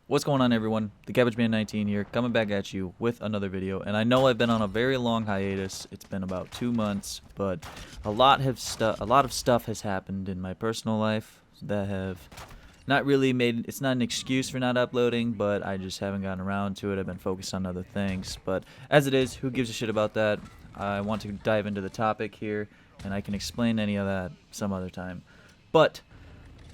What's going on, everyone? The Cabbage Man 19 here, coming back at you with another video. And I know I've been on a very long hiatus. It's been about 2 months, but a lot of stuff has happened in my personal life that have not really made it's not an excuse for not uploading, but I just haven't gotten around to it. I've been focused on other things. But as it is, who gives a shit about that? I want to dive into the topic here, and I can explain any of that some other time. But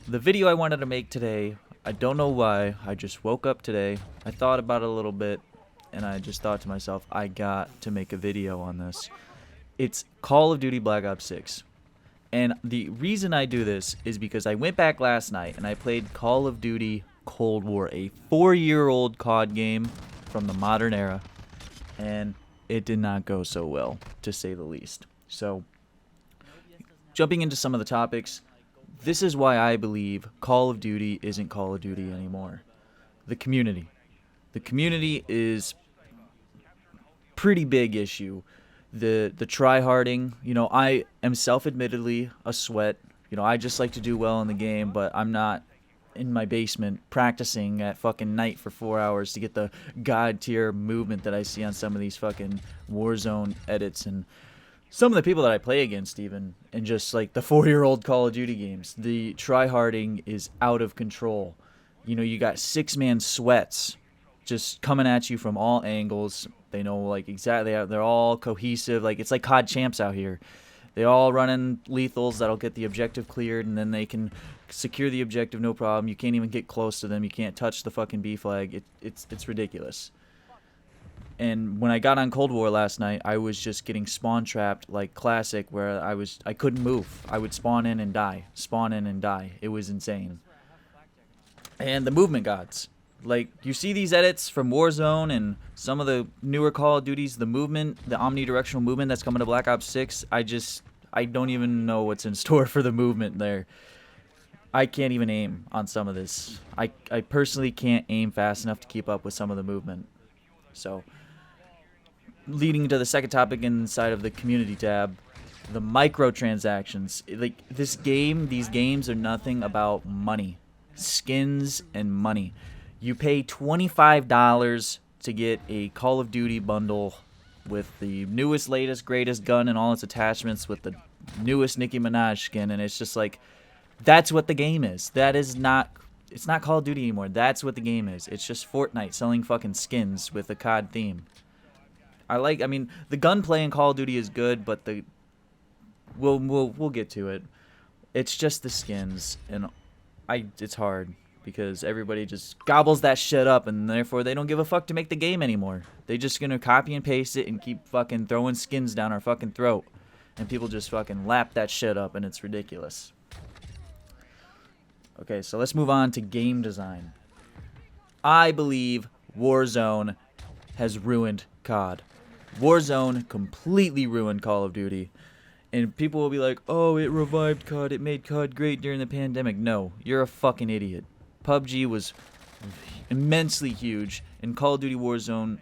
the video I wanted to make today, I don't know why, I just woke up today, I thought about it a little bit, and I just thought to myself, I got to make a video on this. It's Call of Duty Black Ops 6. And the reason I do this is because I went back last night and I played Call of Duty Cold War, a 4-year-old COD game from the modern era, and it did not go so well, to say the least. So, jumping into some of the topics, this is why I believe Call of Duty isn't Call of Duty anymore. The community. The community is pretty big issue. The try-harding, I am self-admittedly a sweat. I just like to do well in the game, but I'm not in my basement practicing at fucking night for 4 hours to get the god tier movement that I see on some of these fucking Warzone edits and some of the people that I play against even, and just like the 4-year-old Call of Duty games. The try-harding is out of control. You got 6-man sweats just coming at you from all angles. They know like exactly, they're all cohesive. Like it's like COD champs out here. They all running lethals that'll get the objective cleared, and then they can secure the objective no problem. You can't even get close to them. You can't touch the fucking B flag. It's ridiculous. And when I got on Cold War last night, I was just getting spawn trapped like classic, where I couldn't move. I would spawn in and die, spawn in and die. It was insane. And the movement gods, like you see these edits from Warzone and some of the newer Call of Duties, the movement, the omnidirectional movement that's coming to Black Ops 6. I don't even know what's in store for the movement there. I can't even aim on some of this. I personally can't aim fast enough to keep up with some of the movement. So, leading to the second topic inside of the community tab, the microtransactions. Like these games are nothing about money, skins and money. You pay $25 to get a Call of Duty bundle with the newest, latest, greatest gun and all its attachments with the newest Nicki Minaj skin, and it's just like, that's what the game is. It's not Call of Duty anymore. That's what the game is. It's just Fortnite selling fucking skins with a COD theme. The gunplay in Call of Duty is good, but we'll get to it. It's just the skins, and it's hard because everybody just gobbles that shit up, and therefore they don't give a fuck to make the game anymore. They just gonna copy and paste it and keep fucking throwing skins down our fucking throat, and people just fucking lap that shit up, and it's ridiculous. Okay, so let's move on to game design. I believe Warzone has ruined COD. Warzone completely ruined Call of Duty. And people will be like, oh, it revived COD, it made COD great during the pandemic. No, you're a fucking idiot. PUBG was immensely huge, and Call of Duty Warzone,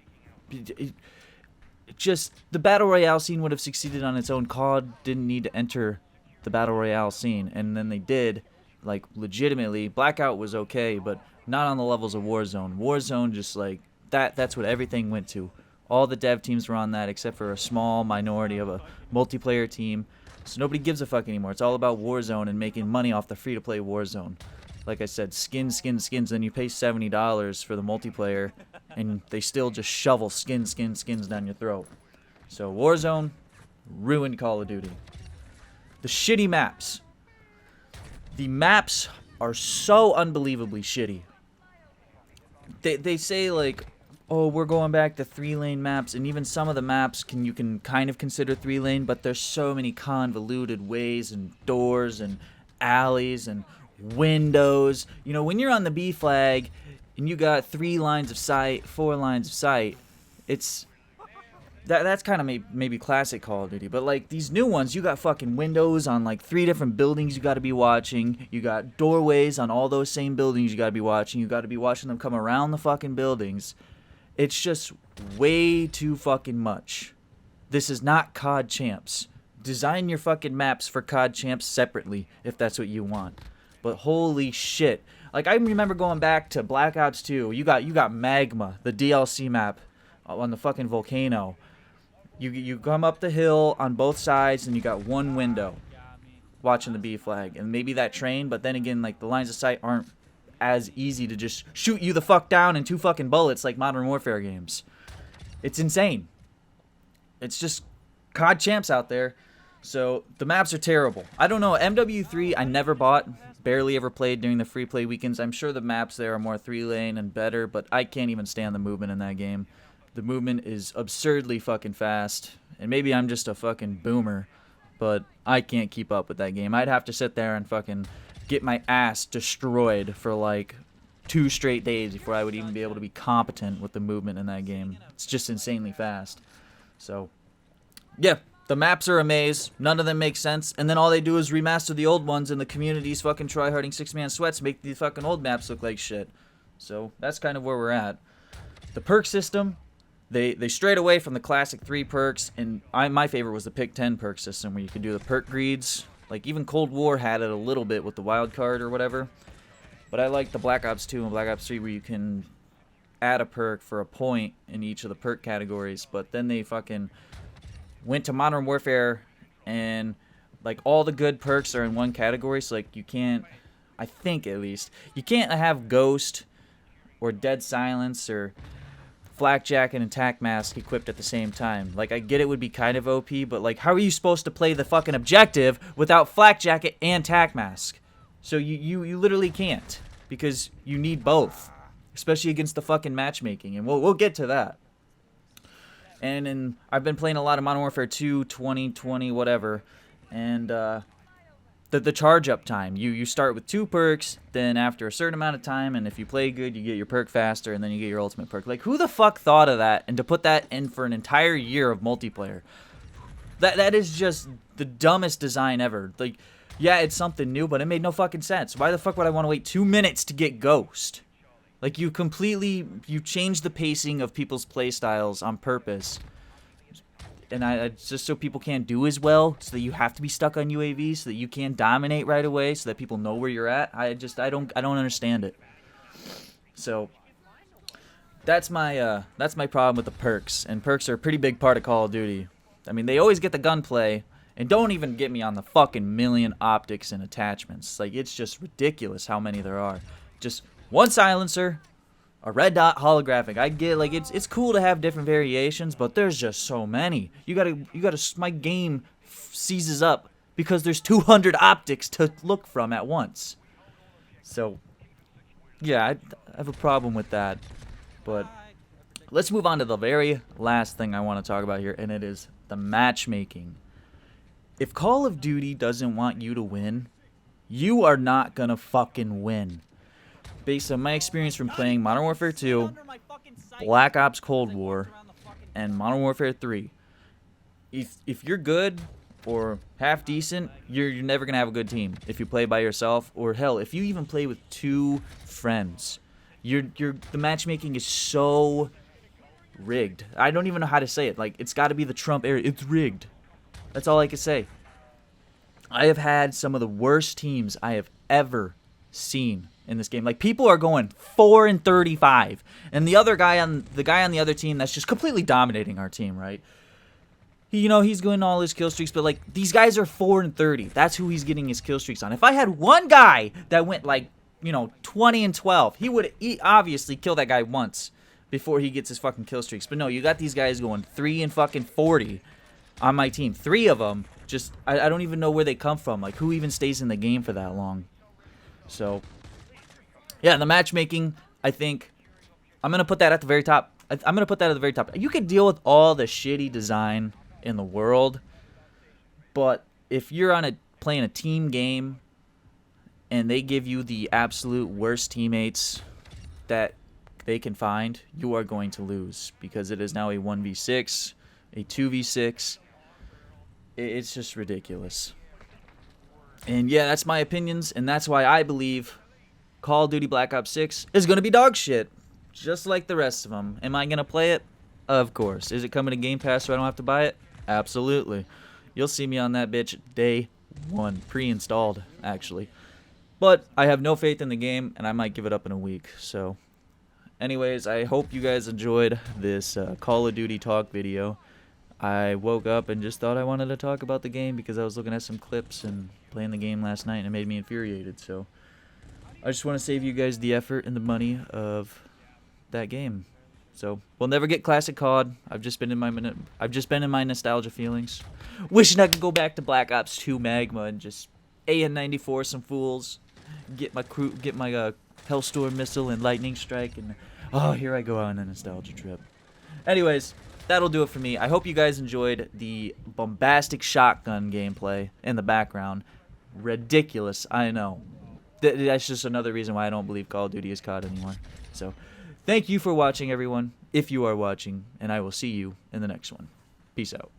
just the Battle Royale scene would have succeeded on its own. COD didn't need to enter the Battle Royale scene, and then they did. Like, legitimately, Blackout was okay, but not on the levels of Warzone. Warzone, just like, that's what everything went to. All the dev teams were on that, except for a small minority of a multiplayer team. So nobody gives a fuck anymore. It's all about Warzone and making money off the free-to-play Warzone. Like I said, skins. Then you pay $70 for the multiplayer, and they still just shovel skins down your throat. So Warzone ruined Call of Duty. The shitty maps. The maps are so unbelievably shitty. They say like, oh, we're going back to 3-lane maps, and even some of the maps you can kind of consider 3-lane, but there's so many convoluted ways and doors and alleys and windows. When you're on the B flag and you got 3 lines of sight, 4 lines of sight, that's kind of maybe classic Call of Duty. But like these new ones, you got fucking windows on like 3 different buildings you got to be watching. You got doorways on all those same buildings you got to be watching. You got to be watching them come around the fucking buildings. It's just way too fucking much. This is not COD champs. Design your fucking maps for COD champs separately if that's what you want. But holy shit, Like, I remember going back to Black Ops 2. You got Magma, the DLC map on the fucking volcano. You come up the hill on both sides, and you got one window watching the B flag. And maybe that train, but then again, like, the lines of sight aren't as easy to just shoot you the fuck down in 2 fucking bullets like Modern Warfare games. It's insane. It's just COD champs out there. So the maps are terrible. I don't know. MW3 I never bought. Barely ever played during the free play weekends. I'm sure the maps there are more 3-lane and better, but I can't even stand the movement in that game. The movement is absurdly fucking fast. And maybe I'm just a fucking boomer, but I can't keep up with that game. I'd have to sit there and fucking get my ass destroyed for like 2 straight days before I would even be able to be competent with the movement in that game. It's just insanely fast. So, yeah. The maps are a maze. None of them make sense. And then all they do is remaster the old ones, and the community's fucking tryharding 6-man sweats make the fucking old maps look like shit. So that's kind of where we're at. The perk system, they strayed away from the classic 3 perks, and my favorite was the pick 10 perk system where you could do the perk greeds. Like, even Cold War had it a little bit with the wild card or whatever. But I like the Black Ops 2 and Black Ops 3 where you can add a perk for a point in each of the perk categories. But then they fucking went to Modern Warfare, and like all the good perks are in one category, so like you can't, I think at least, you can't have Ghost or Dead Silence or Flak Jacket and Tac Mask equipped at the same time. Like, I get it would be kind of OP, but like, how are you supposed to play the fucking objective without Flak Jacket and Tac Mask? So you literally can't, because you need both, especially against the fucking matchmaking, and we'll get to that. And I've been playing a lot of Modern Warfare 2, 2020, whatever. And the charge up time. You start with 2 perks, then after a certain amount of time, and if you play good, you get your perk faster, and then you get your ultimate perk. Like, who the fuck thought of that? And to put that in for an entire year of multiplayer. That is just the dumbest design ever. Like, yeah, it's something new, but it made no fucking sense. Why the fuck would I want to wait 2 minutes to get Ghost? Like, you change the pacing of people's playstyles on purpose. And it's just so people can't do as well, so that you have to be stuck on UAVs, so that you can dominate right away, so that people know where you're at. I don't understand it. So that's my problem with the perks. And perks are a pretty big part of Call of Duty. I mean, they always get the gunplay, and don't even get me on the fucking million optics and attachments. Like, it's just ridiculous how many there are. Just 1 silencer, a red dot holographic. I get, like, it's cool to have different variations, but there's just so many. You gotta, my game seizes up because there's 200 optics to look from at once. So, yeah, I have a problem with that. But let's move on to the very last thing I want to talk about here, and it is the matchmaking. If Call of Duty doesn't want you to win, you are not gonna fucking win. Based on my experience from playing Modern Warfare 2, Black Ops Cold War, and Modern Warfare 3, if you're good or half decent, you're never gonna have a good team if you play by yourself, or hell, if you even play with 2 friends. The matchmaking is so rigged. I don't even know how to say it. Like, it's got to be the Trump era. It's rigged. That's all I can say. I have had some of the worst teams I have ever seen in this game. Like, people are going 4-35, and the guy on the other team that's just completely dominating our team, right? He's going all his kill streaks, but like, these guys are 4-30. That's who he's getting his kill streaks on. If I had one guy that went like, 20-12, he would obviously kill that guy once before he gets his fucking kill streaks. But no, you got these guys going 3-40 on my team. 3 of them, just, I don't even know where they come from. Like, who even stays in the game for that long? So, yeah, the matchmaking, I think, I'm going to put that at the very top. I'm going to put that at the very top. You could deal with all the shitty design in the world, but if you're playing a team game and they give you the absolute worst teammates that they can find, you are going to lose, because it is now a 1v6, a 2v6. It's just ridiculous. And yeah, that's my opinions, and that's why I believe Call of Duty Black Ops 6 is going to be dog shit, just like the rest of them. Am I going to play it? Of course. Is it coming to Game Pass so I don't have to buy it? Absolutely. You'll see me on that bitch day 1, pre-installed, actually. But I have no faith in the game, and I might give it up in a week. So, anyways, I hope you guys enjoyed this Call of Duty talk video. I woke up and just thought I wanted to talk about the game because I was looking at some clips and playing the game last night, and it made me infuriated. So, I just want to save you guys the effort and the money of that game. So we'll never get classic COD. I've just been in my nostalgia feelings, wishing I could go back to Black Ops 2 Magma and just AN-94 some fools, get my Hellstorm missile and lightning strike, and oh, here I go on a nostalgia trip. Anyways, that'll do it for me. I hope you guys enjoyed the bombastic shotgun gameplay in the background. Ridiculous, I know. That's just another reason why I don't believe Call of Duty is COD anymore. So, thank you for watching, everyone, if you are watching, and I will see you in the next one. Peace out.